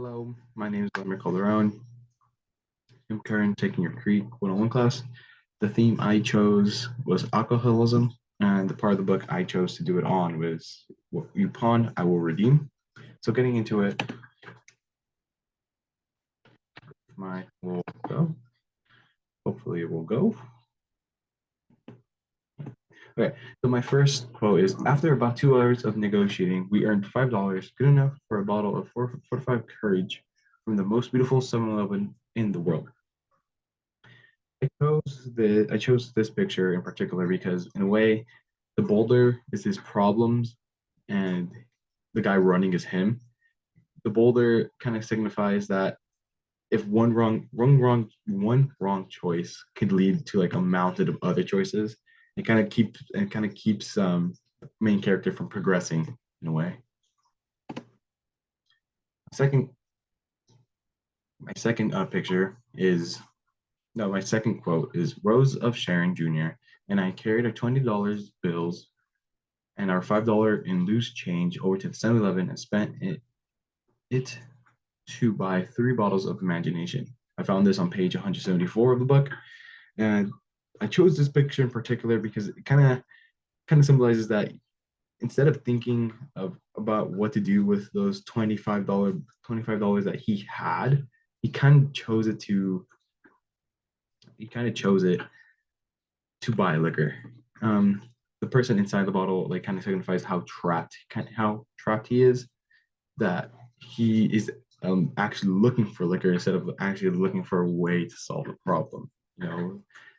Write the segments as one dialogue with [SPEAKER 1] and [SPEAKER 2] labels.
[SPEAKER 1] Hello, my name is Vladimir Calderon. I'm currently taking your Creek 101 class. The theme I chose was alcoholism, and the part of the book I chose to do it on was what you pawn, I will redeem. So getting into it, my will go. Hopefully it will go. Okay, so my first quote is after about 2 hours of negotiating, we earned $5, good enough for a bottle of 445 Courage from the most beautiful 7-Eleven in the world. I chose this picture in particular because in a way the boulder is his problems and the guy running is him. The boulder kind of signifies that if one wrong choice could lead to like a mountain of other choices, it kind of keeps main character from progressing in a way. Second, my second picture is no, my second quote is Rose of Sharon Jr. and I carried our $20 bills and our $5 in loose change over to the 7-Eleven and spent it to buy 3 bottles of imagination. I found this on page 174 of the book, and I chose this picture in particular because it kind of symbolizes that instead of thinking of about what to do with those $25 that he had, he kind of chose it to he kind of chose it to buy liquor. Um, the person inside the bottle like kind of signifies how trapped he is, that he is actually looking for liquor instead of actually looking for a way to solve the problem.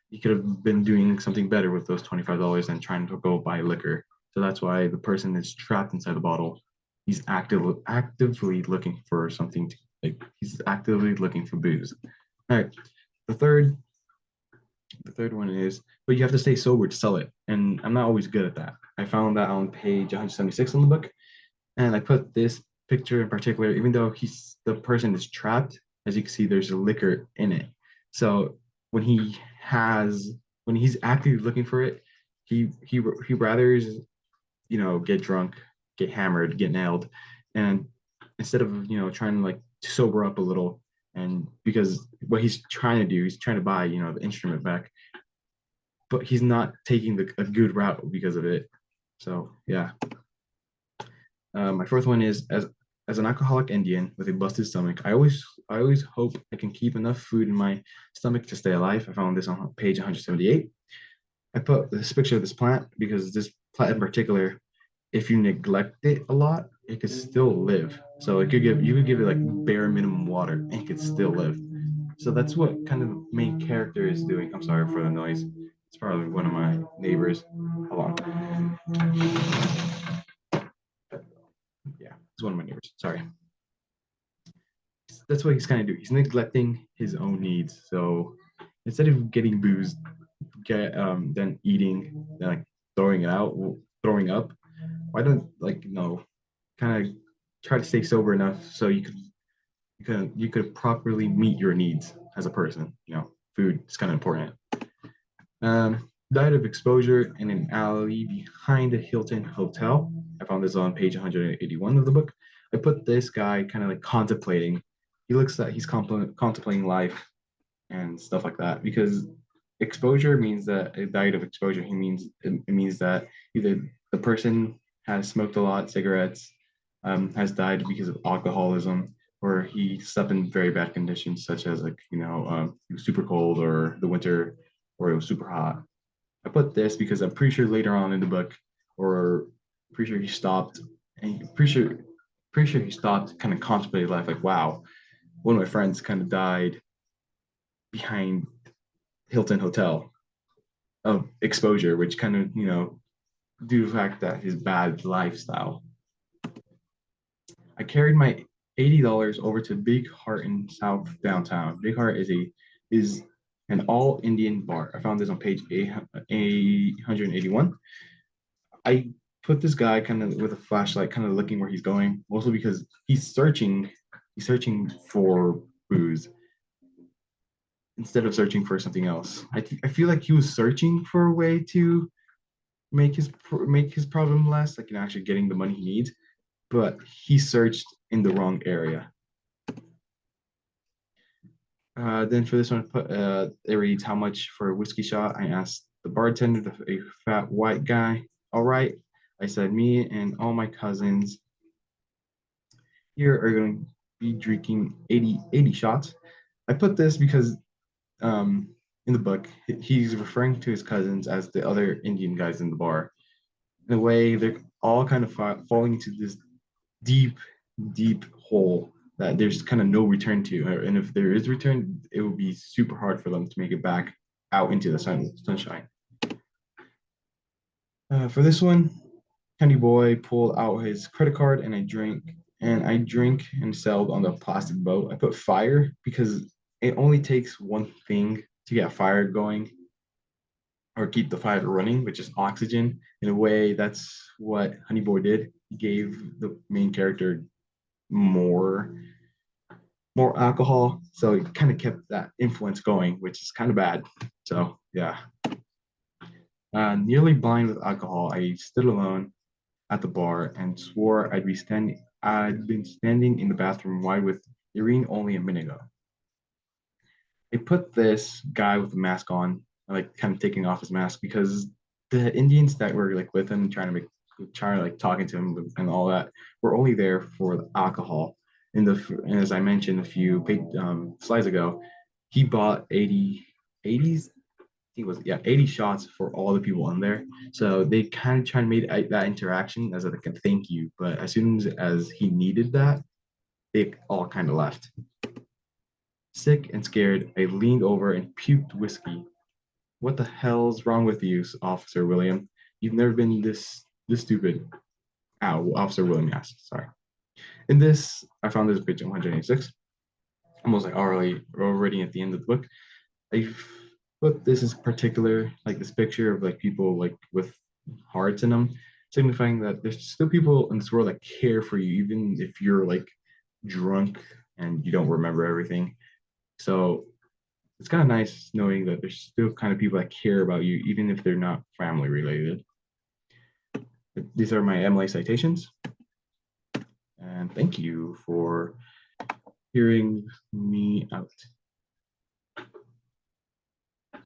[SPEAKER 1] He could have been doing something better with those $25 than trying to go buy liquor. So that's why the person is trapped inside the bottle. He's actively looking for something to like. He's actively looking for booze. All right. The third the third one is, but you have to stay sober to sell it. And I'm not always good at that. I found that on page 176 in the book. And I put this picture in particular, even though the person is trapped, as you can see, there's a liquor in it. So when he has when he's actively looking for it, he rather get drunk, get hammered, get nailed, and instead of trying to like sober up a little, and because what he's trying to do, he's trying to buy the instrument back, but he's not taking a good route because of it. So yeah. My fourth one is as an alcoholic Indian with a busted stomach, I always hope I can keep enough food in my stomach to stay alive. I found this on page 178. I put this picture of this plant because this plant in particular, if you neglect it a lot, it could still live. So you could give it like bare minimum water and it could still live. So that's what kind of the main character is doing. I'm sorry for the noise. It's probably one of my neighbors. Hold on. Yeah, it's one of my neighbors. Sorry. That's what he's kind of doing. He's neglecting his own needs. So instead of getting booze, then eating, then like throwing it out, throwing up, why don't like kind of try to stay sober enough so you could properly meet your needs as a person. Food is kind of important. Died of exposure in an alley behind the Hilton Hotel. I found this on page 181 of the book. I put this guy kind of like contemplating. He looks like he's contemplating life and stuff like that because exposure means that a diet of exposure. It means that either the person has smoked a lot, cigarettes, has died because of alcoholism, or he slept in very bad conditions, such as like it was super cold or the winter, or it was super hot. I put this because I'm pretty sure later on in the book, or pretty sure he stopped, and pretty sure he stopped, kind of contemplating life, like, wow, one of my friends kind of died behind Hilton Hotel of exposure, which kind of due to the fact that his bad lifestyle. I carried my $80 over to Big Heart in South Downtown. Big Heart is an all Indian bar. I found this on page 881. I put this guy kind of with a flashlight, kind of looking where he's going, mostly because he's searching for booze instead of searching for something else. I feel like he was searching for a way to make his problem less, like actually getting the money he needs, but he searched in the wrong area. Then for this one, it reads, how much for a whiskey shot? I asked the bartender, a fat white guy. All right. I said, me and all my cousins here are going to be drinking 80 shots. I put this because in the book, he's referring to his cousins as the other Indian guys in the bar. In a way, they're all kind of falling into this deep, deep hole that there's kind of no return to. And if there is return, it will be super hard for them to make it back out into the sunshine. For this one, Candy Boy pulled out his credit card and I drink and sailed on the plastic boat. I put fire because it only takes one thing to get fire going or keep the fire running, which is oxygen. In a way, that's what Honey Boy did. He gave the main character more more alcohol, so it kind of kept that influence going, which is kind of bad. So yeah, nearly blind with alcohol, I stood alone at the bar and swore I'd been standing in the bathroom wide with Irene only a minute ago. They put this guy with the mask on, like kind of taking off his mask because the Indians that were like with him, trying to like talking to him and all that, were only there for the alcohol. And as I mentioned a few slides ago, he bought 80s. I think it was, yeah, 80 shots for all the people in there. So they kind of try to make that interaction as like a thank you. But as soon as he needed that, they all kind of left. Sick and scared, I leaned over and puked whiskey. What the hell's wrong with you, Officer William? You've never been this stupid. Ow, Officer William asked. Sorry. In this, I found this page 186. Almost like already at the end of the book. I put this in particular, like this picture of like people like with hearts in them, signifying that there's still people in this world that care for you, even if you're like drunk and you don't remember everything. So it's kind of nice knowing that there's still kind of people that care about you, even if they're not family related. These are my MLA citations. And thank you for hearing me out.